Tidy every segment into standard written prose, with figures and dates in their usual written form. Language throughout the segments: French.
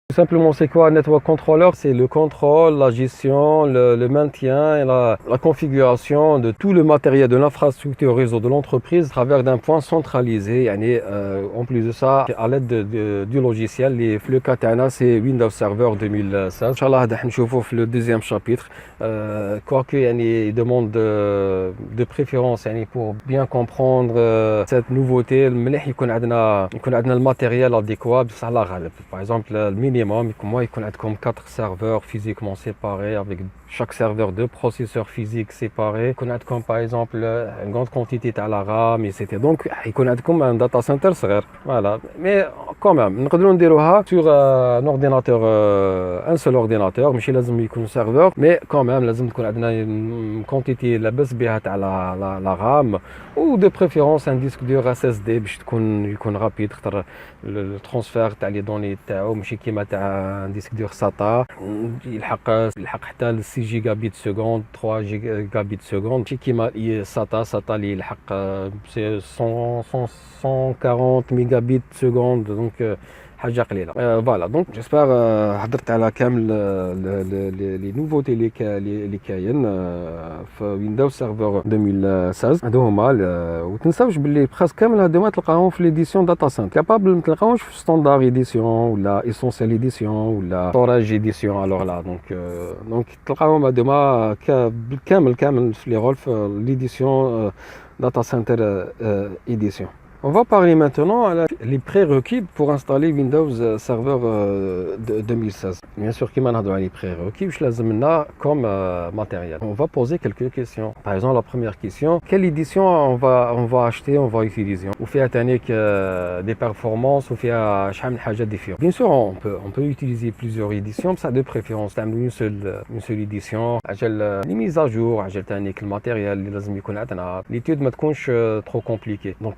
Tout simplement, c'est quoi un network controller? C'est le contrôle, la gestion, le maintien et la configuration de tout le matériel de l'infrastructure réseau de l'entreprise à travers d'un point centralisé. En plus de ça, à l'aide du logiciel, le cas تاعنا c'est Windows Server 2016. Inch'Allah, هذا حنشوفه في le deuxième chapitre. Quoique il demande de préférence pour bien comprendre cette nouveauté. المليح يكون عندنا الماتériel adéquat بصح على غالب. Par exemple, le minimum, il y a 4 serveurs physiquement séparés avec chaque serveur 2 processeurs physiques séparés. Il y a par exemple une grande quantité de la RAM, etc. Donc, il y a un data center صغير. Voilà. Mais quand même, nous pouvons dire sur un ordinateur, un seul ordinateur, ماشي لازم يكون serveur, mais quand même, لازم تكون عندنا une quantité لاباس بها تاع la RAM ou de préférence un disque dur SSD باش يكون rapide خاطر le transfert تاع les données تاعو ماشي كيما تاع un disque dur SATA يلحق حتى 6 gigabits seconde 3 gigabits seconde ماشي كيما SATA اللي يلحق 140 mégabits seconde donc حاجه قليله. Voilà, donc j'espère حضرت على كامل les nouveautés اللي كاين في ويندوز سيرفر 2016. هادو هما وتنساوش باللي بريسك كامل هادو تلقاهم في ليديسيون داتا سنت كابابل ما تلقاوش في ستاندار ايديسيون ولا اسونسيال ايديسيون ولا ستوريج ايديسيون. الوغ لا دونك تلقاهم هادو كامل في لي رول في ليديسيون data center édition. On va parler maintenant les prérequis pour installer Windows Server 2016. Bien sûr, qui m'a donné les prérequis, je les amène comme matériel. On va poser quelques questions. Par exemple, la première question, quelle édition on va acheter, on va utiliser? Ou fait des performances, ou fait différentes. Bien sûr, on peut utiliser plusieurs éditions, ça de préférence. Une seule édition. Les mises à jour, le matériel, l'étude ne tkunch trop compliquée. Donc,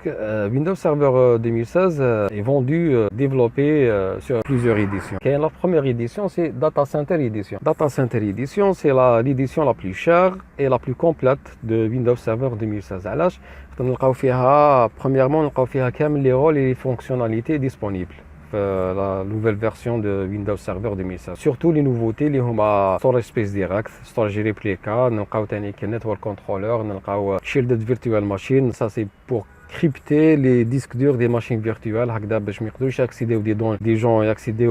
Windows Server 2016 est vendu, développé sur plusieurs éditions. La première édition, c'est Data Center Edition. Data Center Edition, c'est l'édition la plus chère et la plus complète de Windows Server 2016. علاش؟ نلقاو فيها premièrement نلقاو فيها كامل les rôles et les fonctionnalités disponibles. La nouvelle version de Windows Server 2016. Surtout les nouveautés, les storage space direct, storage replica, network controller, shielded virtual machine. Ça c'est pour crypter les disques durs des machines virtuelles. باش ما يقدروش accéder des gens et accéder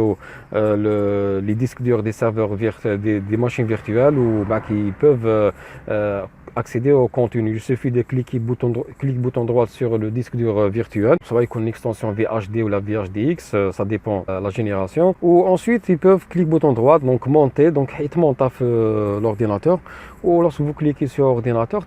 les disques durs des serveurs des machines virtuelles ou qui peuvent accéder au contenu. Il suffit de cliquer bouton droit sur le disque dur virtuel, soit avec une extension VHD ou la VHDX, ça dépend de la génération. Ou ensuite ils peuvent cliquer bouton droit, donc monter, donc ils montent l'ordinateur. Ou lorsque vous cliquez sur l'ordinateur,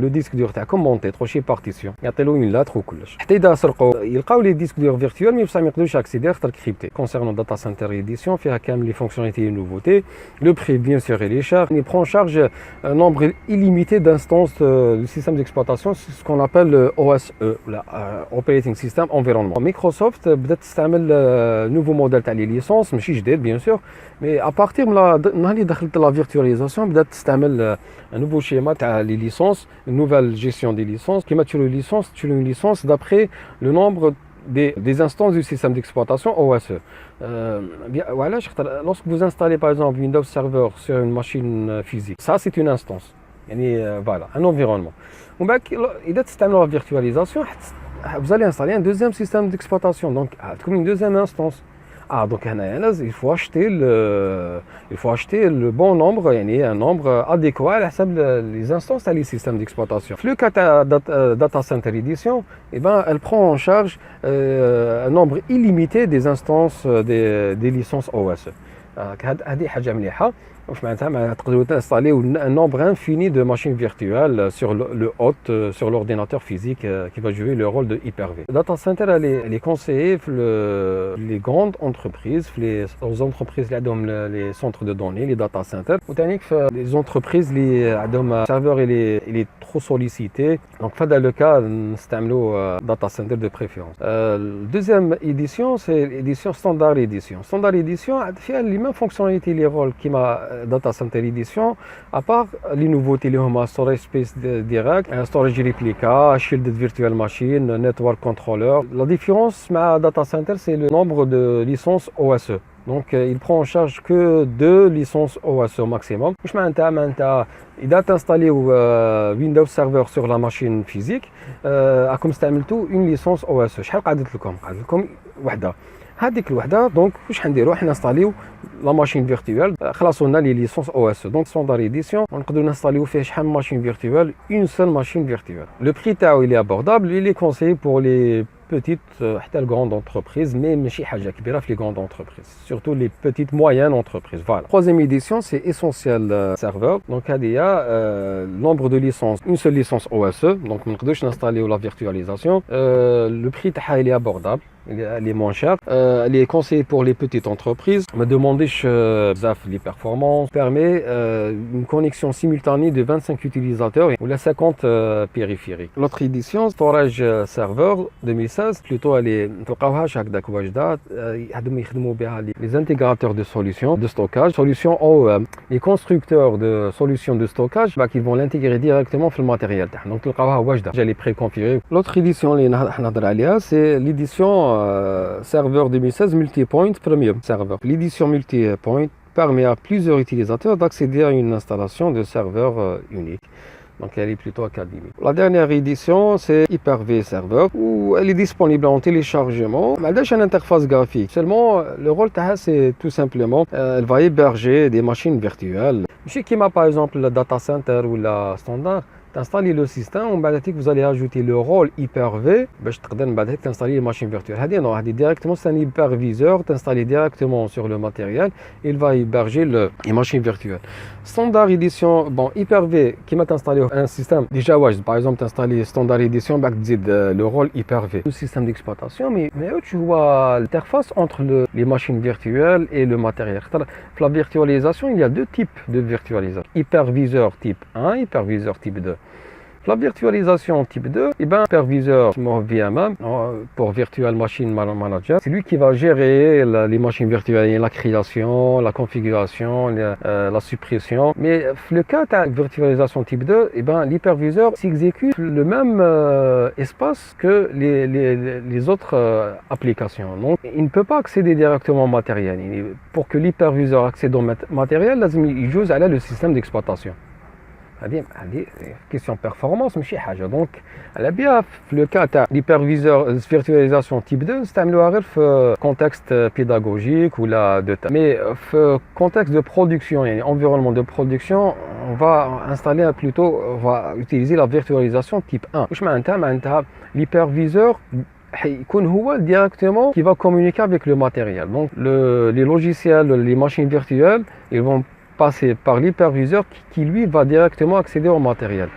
le disque dur تاعكم monté, troché partition. يعطيلو une lettre وكلش. حتى إذا سرقوا يلقاو les disques durs virtuels, mais بصح ما يقدروش accéder خاطر crypté. Concernant Data Center Edition, فيها كامل les fonctionnalités et les nouveautés. Le prix bien sûr il est cher. Il prend en charge un nombre illimité d'instances du système d'exploitation, c'est ce qu'on appelle OSE, Operating System Environment. Microsoft بدات تستعمل nouveau modèle تاع les licences, ماشي جديد bien sûr, mais à partir de نهار اللي دخلت la virtualisation بدات تستعمل un nouveau schéma تاع les licences, une nouvelle gestion des licences. Qui tu une licence d'après le nombre des instances du système d'exploitation OSE. Voilà, lorsque vous installez par exemple Windows Server sur une machine physique, ça c'est une instance. Voilà, un environnement. إذا تستعملوا la virtualisation, vous allez installer un deuxième système d'exploitation, donc comme une deuxième instance. Donc il faut acheter le bon nombre, un nombre adéquat à les instances les systèmes d'exploitation. Le cas Data Center Edition, elle prend en charge un nombre illimité des instances des licences OS. هذه حاجة مليحة. واش معناتها تقدروا تانستاليو un nombre infini de machines virtuelles sur le hôte, sur l'ordinateur physique qui va jouer le rôle de Hyper-V. Data Center elle est conseillée pour les grandes entreprises, les entreprises qui ont les centres de données, les data centers, ou les entreprises les serveurs il est trop sollicité. Donc dans le cas نستعملوا data center de préférence. Deuxième édition, c'est l'édition standard édition. Standard édition فيها les mêmes fonctionnalités, les rôles qui m'a Data Center Edition, à part les nouveautés, les storage space direct, un storage replica, shielded virtual machine, network controller. La différence avec Data Center, c'est le nombre de licences OSE. Donc il prend en charge que 2 licences OS au maximum. واش معناتها اذا تنستاليو ويندوز سيرفر sur la machine physique راكم استعملتوا une licence OS. شحال قعدت لكم؟ قعدت لكم وحده. هذيك الوحده دونك واش حنديروا؟ حنا نستاليو لا ماشين فيرتوال، خلاص لنا لي ليسونس او اس. دونك ستاندار ايديسيون ونقدروا نستاليو فيه شحال ماشين فيرتوال، اون سول ماشين فيرتوال. لو بري تاعو il est abordable, il est conseillé pour les petites حتى الغروند انتربريز، مي ماشي حاجه كبيره في لي غروند انتربريز، سورتو لي بيتيت موين انتربريز. فوالا. Troisième édition c'est essentiel serveur. Donc هذه nombre de licences, une seule licence OSE. Donc ما نقدروش نستاليو لا فيرتواليزاسيون. Le prix تاعها il est abordable. Elle est moins chère. Elle est conseillée pour les petites entreprises. Me demandez les performances. Permet une connexion simultanée de 25 utilisateurs ou la 50 périphériques. L'autre édition, Storage Server 2016, plutôt elle est les intégrateurs de solutions de stockage, solutions OEM. Les constructeurs de solutions de stockage, ils vont l'intégrer directement dans le matériel. Donc, elle est préconfigurée. L'autre édition, c'est l'édition serveur 2016 multipoint premium serveur. L'édition multipoint permet à plusieurs utilisateurs d'accéder à une installation de serveur unique. Donc elle est plutôt académique. La dernière édition c'est Hyper-V serveur où elle est disponible en téléchargement. Elle a une interface graphique. Seulement le rôle c'est tout simplement elle va héberger des machines virtuelles. Chez Kima par exemple le data center ou la standard. T'installer le système, vous allez ajouter le rôle Hyper-V, t'installer les machines virtuelles. Non, directement c'est un hyperviseur, t'installer directement sur le matériel, il va héberger les machines virtuelles. Standard édition, bon Hyper-V, qui m'a installé un système déjà par exemple t'installer standard édition, le rôle Hyper-V, le système d'exploitation, mais tu vois l'interface entre les machines virtuelles et le matériel. Pour la virtualisation, il y a 2 types de virtualisation. Hyperviseur type 1, hyperviseur type 2. La virtualisation type 2, hyperviseur VMM pour Virtual Machine Manager, c'est lui qui va gérer les machines virtuelles, la création, la configuration, la suppression. Mais le cas de virtualisation type 2, l'hyperviseur s'exécute le même espace que les autres applications. Donc, il ne peut pas accéder directement au matériel. Pour que l'hyperviseur accède au matériel, il joue à le système d'exploitation. هذه question performance ماشي حاجه. دونك على بها في لو كا تاع ليبرفيزور فيرتواليزاسيون تيب 2 نستعملوها غير في كونتكست بيداغوجيك ولا دو تا. مي في كونتكست دو برودكسيون يعني environnement de production on va installer plutôt on va utiliser la virtualisation type 1. واش معناتها l'hyperviseur يكون هو directement qui va communiquer avec le matériel. Donc les logiciels, les machines virtuelles, ils vont passer par l'hyperviseur qui lui va directement accéder au matériel.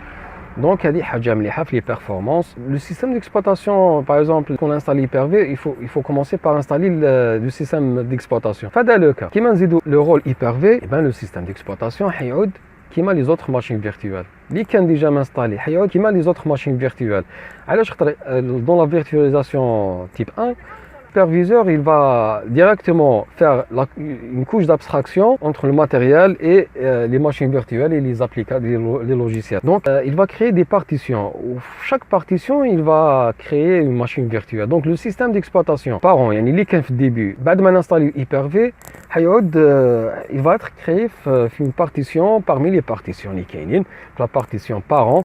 Donc les performances. Le système d'exploitation, par exemple, qu'on installe Hyper-V, il faut commencer par installer le système d'exploitation. Dans le cas, qui m'a le rôle Hyper-V, le système d'exploitation, qui m'a les autres machines virtuelles. Les qui ont déjà installé, qui m'a les autres machines virtuelles. Alors, dans la virtualisation type 1, l'hyperviseur il va directement faire une couche d'abstraction entre le matériel et les machines virtuelles et les logiciels. Donc il va créer des partitions. Chaque partition il va créer une machine virtuelle. Donc le système d'exploitation parent, il est au début. بعد ما نinstaller Hyper-V, il va être créé une partition parmi les partitions. La partition parent